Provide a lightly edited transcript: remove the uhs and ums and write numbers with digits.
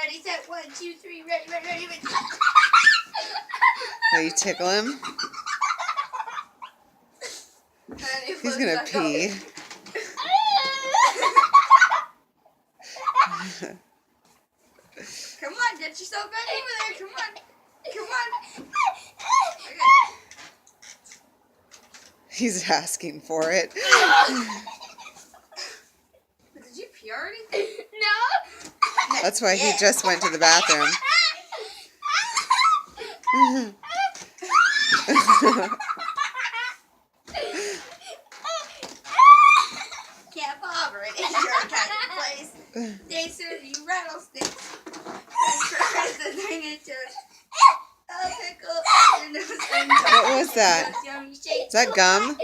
Ready, set, 1, 2, 3, ready, ready, ready, ready. Will you tickle him? He's gonna pee. Come on, get yourself ready over there. Come on. Come on. Okay. He's asking for it. Did you pee already? No. That's why he just went to the bathroom. Camp Auburn is your kind of place. They serve you rattlesnakes. What was that? Is that gum?